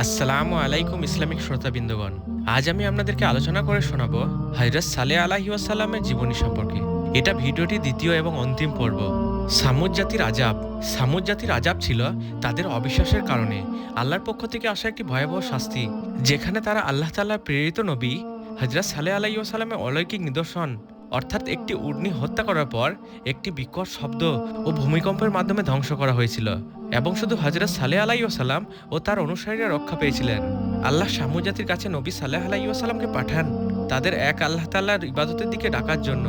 আসসালামু আলাইকুম ইসলামিক শ্রোতাবৃন্দগণ। আজ আমি আপনাদেরকে আলোচনা করে শোনাবো হযরত সালেহ আলাইহি ওয়াসাল্লামের জীবনী সম্পর্কে। এটা ভিডিওটি দ্বিতীয় এবং অন্তিম পর্ব। সামুদ জাতির আযাব। সামুদ জাতির আযাব ছিল তাদের অবিশ্বাসের কারণে আল্লাহর পক্ষ থেকে আসা একটি ভয়াবহ শাস্তি, যেখানে তারা আল্লাহ তাআলার প্রেরিত নবী হযরত সালেহ আলাইহি ওয়াসাল্লামের অলৌকিক নিদর্শন অর্থাৎ একটি উটনী হত্যা করার পর একটি বিকট শব্দ ও ভূমিকম্পের মাধ্যমে ধ্বংস করা হয়েছিল, এবং শুধু হযরত সালেহ আলাইহি ওয়াসাল্লাম ও তার অনুসারীরা রক্ষা পেয়েছিলেন। আল্লাহ সামুদ জাতির কাছে নবী সালেহ আলাইহি ওয়াসাল্লামকে পাঠান তাদের এক আল্লাহ তাআলার ইবাদতের দিকে ডাকার জন্য।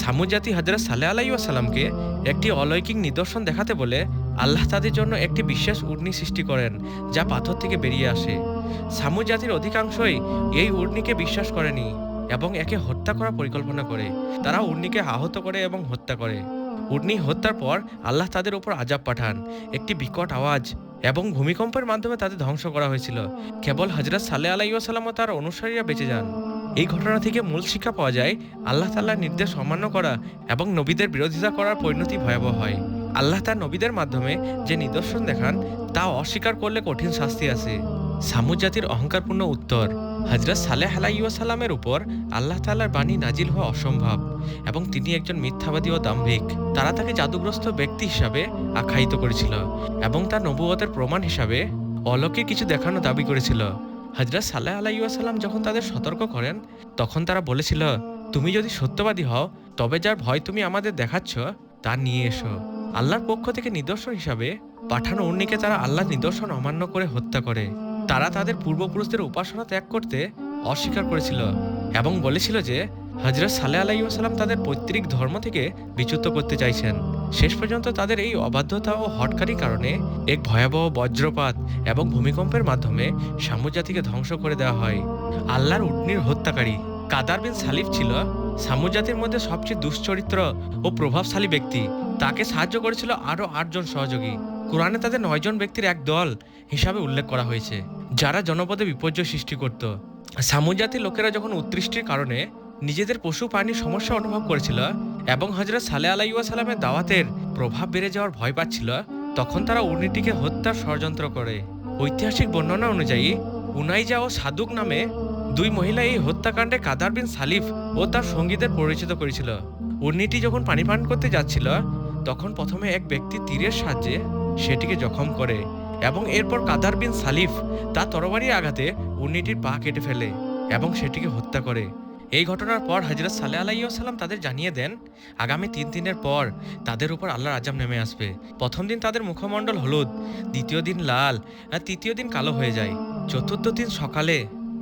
সামুদ জাতি হযরত সালেহ আলাইহি ওয়াসাল্লামকে একটি অলৌকিক নিদর্শন দেখাতে বলে আল্লাহ তাদের জন্য একটি বিশেষ উটনী সৃষ্টি করেন, যা পাথর থেকে বেরিয়ে আসে। সামুদ জাতির অধিকাংশই এই উটনীকে বিশ্বাস করেনি এবং একে হত্যা করার পরিকল্পনা করে। তারা উটনীকে আহত করে এবং হত্যা করে। উটনী হত্যার পর আল্লাহ তাদের উপর আযাব পাঠান, একটি বিকট আওয়াজ এবং ভূমিকম্পের মাধ্যমে তাদের ধ্বংস করা হয়েছিল। কেবল হযরত সালেহ আলাইহি ওয়াসাল্লাম ও তার অনুসারীরা বেঁচে যান। এই ঘটনা থেকে মূল শিক্ষা পাওয়া যায়, আল্লাহ তাআলার নির্দেশ অমান্য করা এবং নবীদের বিরোধিতা করার পরিণতি ভয়াবহ হয়। আল্লাহ তার নবীদের মাধ্যমে যে নিদর্শন দেখান তা অস্বীকার করলে কঠিন শাস্তি আছে। সামুদ জাতির অহংকারপূর্ণ উত্তর। হযরত সালেহ আলাইহি ওয়াসাল্লামের উপর আল্লাহ তাআলার বাণী নাজিল হওয়া অসম্ভব এবং তিনি একজন মিথ্যাবাদী ও দাম্ভিক। তারা তাকে জাদুগ্রস্ত ব্যক্তি হিসাবে আখ্যায়িত করেছিল এবং তার নবুয়তের প্রমাণ হিসাবে অলৌকিক কিছু দেখানো দাবি করেছিল। হযরত সালেহ আলাইহি ওয়াসাল্লাম যখন তাদের সতর্ক করেন, তখন তারা বলেছিল, তুমি যদি সত্যবাদী হও তবে যার ভয় তুমি আমাদের দেখাচ্ছ তা নিয়ে এসো। আল্লাহর পক্ষ থেকে নিদর্শন হিসাবে পাঠানো উটনীকে তারা আল্লাহর নিদর্শন অমান্য করে হত্যা করে। তারা তাদের পূর্বপুরুষদের উপাসনা ত্যাগ করতে অস্বীকার করেছিল এবং বলেছিল যে হযরত সালেহ আলাইহি ওয়াসাল্লাম তাদের পৈতৃক ধর্ম থেকে বিচ্যুত করতে চাইছেন। শেষ পর্যন্ত তাদের এই অবাধ্যতা ও হটকারী কারণে এক ভয়াবহ বজ্রপাত এবং ভূমিকম্পের মাধ্যমে সামুদ জাতিকে ধ্বংস করে দেওয়া হয়। আল্লাহর উটনীর হত্যাকারী কাদার বিন সালিফ ছিল সামুদ জাতির মধ্যে সবচেয়ে দুশ্চরিত্র ও প্রভাবশালী ব্যক্তি। তাকে সাহায্য করেছিল আরও ৮ জন সহযোগী। কোরআনে তাদের ৯ জন ব্যক্তির এক দল হিসাবে উল্লেখ করা হয়েছে, যারা জনপদে বিপর্যয় সৃষ্টি করত। সামুদ জাতির লোকেরা যখন উৎকৃষ্টির কারণে নিজেদের পশু প্রাণীর সমস্যা অনুভব করেছিল এবং হযরত সালেহ আলাইহি ওয়াসাল্লামের দাওয়াতের প্রভাব বেড়ে যাওয়ার ভয় পাচ্ছিল, তখন তারা উটনীটিকে হত্যার ষড়যন্ত্র করে। ঐতিহাসিক বর্ণনা অনুযায়ী উনাইজা ও সাদুক নামে 2 মহিলা এই হত্যাকাণ্ডে কাদার বিন সালিফ ও তার সঙ্গীদের পরিচিত করেছিল। উটনীটি যখন পানি পান করতে যাচ্ছিল, তখন প্রথমে এক ব্যক্তি তীরের সাহায্যে সেটিকে জখম করে এবং এরপর কাদার বিন সালিফ তার তরবারির আঘাতে উটনীটির পা কেটে ফেলে এবং সেটিকে হত্যা করে। এই ঘটনার পর হযরত সালেহ আলাইহি ওয়াসাল্লাম তাদের জানিয়ে দেন, আগামী 3 দিনের পর তাদের উপর আল্লাহর আযাব নেমে আসবে। প্রথম দিন তাদের মুখমণ্ডল হলুদ, দ্বিতীয় দিন লাল, আর তৃতীয় দিন কালো হয়ে যায়। চতুর্থ দিন সকালে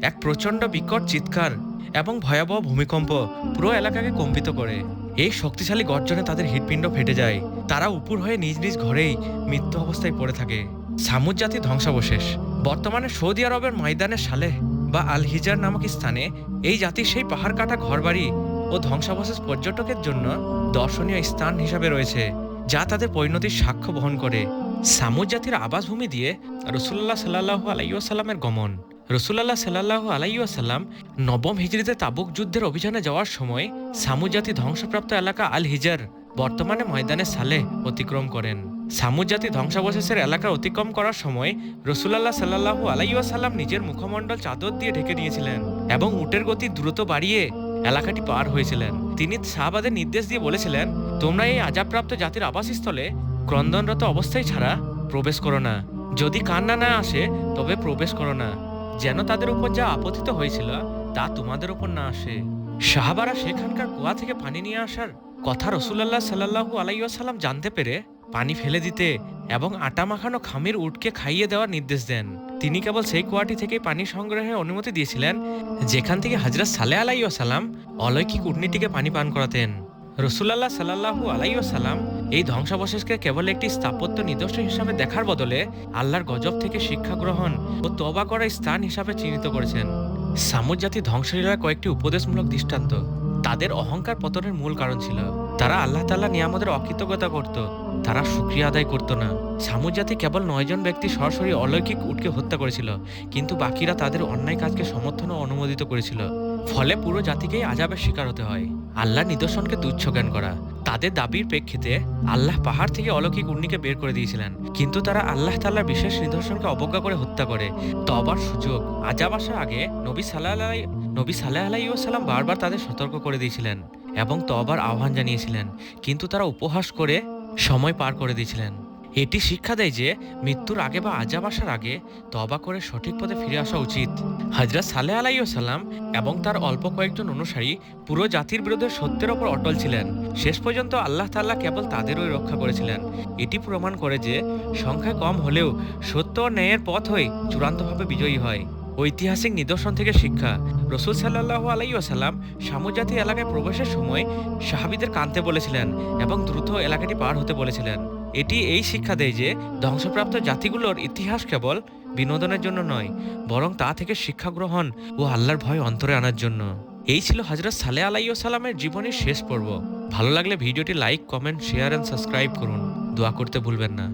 এক প্রচণ্ড বিকট চিৎকার এবং ভয়াবহ ভূমিকম্প পুরো এলাকাকে কম্পিত করে। এই শক্তিশালী গর্জনে তাদের হৃৎপিণ্ড ফেটে যায়। তারা উপুর হয়ে নিজ নিজ ঘরেই মৃত্যু অবস্থায় পড়ে থাকে। সামুদ জাতির ধ্বংসাবশেষ। বর্তমানে সৌদি আরবের ময়দানে সালেহ বা আল হিজার নামক স্থানে এই জাতির সেই পাহাড় কাটা ঘরবাড়ি ও ধ্বংসাবশেষ পর্যটকের জন্য দর্শনীয় স্থান হিসাবে রয়েছে, যা তাদের পরিণতির সাক্ষ্য বহন করে। সামুদ জাতির আবাসভূমি দিয়ে রাসূলুল্লাহ সাল্লাল্লাহু আলাইহি ওয়াসাল্লামের গমন। রাসূলুল্লাহ সাল্লাল্লাহু আলাইহি ওয়াসাল্লাম নবম হিজরিতে তাবুক যুদ্ধের অভিযানে যাওয়ার সময় সামুদ জাতি ধ্বংসপ্রাপ্ত এলাকা আল হিজার, বর্তমানে ময়দানে সালেহ অতিক্রম করেন। সামুদ জাতি ধ্বংসাবশেষের এলাকা অতিক্রম করার সময় রাসূলুল্লাহ সাল্লাল্লাহু আলাইহি ওয়াসাল্লাম নিজের মুখমণ্ডল চাদর দিয়ে ঢেকে নিয়েছিলেন এবং উটের গতি দ্রুত বাড়িয়ে এলাকাটি পার হয়েছিলেন। তিনি সাহাবাদের নির্দেশ দিয়ে বলেছিলেন, তোমরা এই আযাবপ্রাপ্ত জাতির আবাসস্থলে ক্রন্দনরত অবস্থায় ছাড়া প্রবেশ করো না। যদি কান্না না আসে তবে প্রবেশ করো না, যেন তাদের উপর যা আপতিত হয়েছিল তা তোমাদের উপর না আসে। সাহাবারা সেখানকার কুয়া থেকে পানি নিয়ে আসার কথা রাসূলুল্লাহ সাল্লাল্লাহু আলাইহি ওয়াসাল্লাম জানতে পেরে পানি ফেলে দিতে এবং আটা মাখানো খামির উটকে খাইয়ে দেওয়ার নির্দেশ দেন। তিনি কেবল সেই কুয়াটি থেকে পানি সংগ্রহের অনুমতি দিয়েছিলেন যেখান থেকে হযরত সালেহ আলাইহি ওয়াসাল্লাম অলৌকিক উটনীটিকে পানি পান করাতেন। রাসূলুল্লাহ সাল্লাল্লাহু আলাইহি ওয়াসাল্লাম এই ধ্বংসাবশেষকে কেবল একটি স্থাপত্য নিদর্শন হিসাবে দেখার বদলে আল্লাহর গজব থেকে শিক্ষা গ্রহণ ও তওবা করার স্থান হিসাবে চিহ্নিত করেছেন। সামুদ জাতি ধ্বংসলীলার কয়েকটি উপদেশমূলক দৃষ্টান্ত। তাদের অহংকার পতনের মূল কারণ ছিল তারা আল্লাহ তাআলার নিয়ামতের অকৃতজ্ঞতা করত, তারা শুকরিয়া আদায় করত না। সামুদ জাতি কেবল 9 জন ব্যক্তি সরাসরি অলৌকিক উটকে হত্যা করেছিল, কিন্তু বাকিরা তাদের অন্যায় কাজকে সমর্থন ও অনুমোদিত করেছিল। ফলে পুরো জাতিকেই আযাবের শিকার হতে হয়। আল্লাহর নিদর্শনকে তুচ্ছ জ্ঞান করা। তাদের দাবির প্রেক্ষিতে আল্লাহ পাহাড় থেকে অলৌকিক উটনীকে বের করে দিয়েছিলেন, কিন্তু তারা আল্লাহ তাআলার বিশেষ নিদর্শনকে অবজ্ঞা করে হত্যা করে। তওবার সুযোগ আযাব আসার আগে নবী সাল্লাল্লাহু আলাইহি ওয়াসাল্লাম বারবার তাদের সতর্ক করে দিয়েছিলেন এবং তওবার আহ্বান জানিয়েছিলেন, কিন্তু তারা উপহাস করে সময় পার করে দিয়েছিলেন। এটি শিক্ষা দেয় যে মৃত্যুর আগে বা আযাব আসার আগে তওবা করে সঠিক পথে ফিরে আসা উচিত। হযরত সালেহ আলাইহিস সালাম এবং তার অল্প কয়েকজন অনুসারী পুরো জাতির বিরুদ্ধে সত্যের ওপর অটল ছিলেন। শেষ পর্যন্ত আল্লাহ তাআলা কেবল তাদেরই রক্ষা করেছিলেন। এটি প্রমাণ করে যে সংখ্যায় কম হলেও সত্য ও ন্যায়ের পথই চূড়ান্তভাবে বিজয়ী হয়। ঐতিহাসিক নিদর্শন থেকে শিক্ষা। রাসূল সাল্লাল্লাহু আলাইহি ওয়াসাল্লাম সামুদ জাতি এলাকায় প্রবেশের সময় সাহাবীদের কাঁদতে বলেছিলেন এবং দ্রুত এলাকাটি পার হতে বলেছিলেন। এটি এই শিক্ষা দেয় যে ধ্বংসপ্রাপ্ত জাতিগুলোর ইতিহাস কেবল বিনোদনের জন্য নয়, বরং তা থেকে শিক্ষা গ্রহণ ও আল্লাহর ভয় অন্তরে আনার জন্য। এই ছিল হযরত সালেহ আলাইহিস সালামের জীবনের শেষ পর্ব। ভালো লাগলে ভিডিওটি like, comment, share and subscribe করুন। দোয়া করতে ভুলবেন না।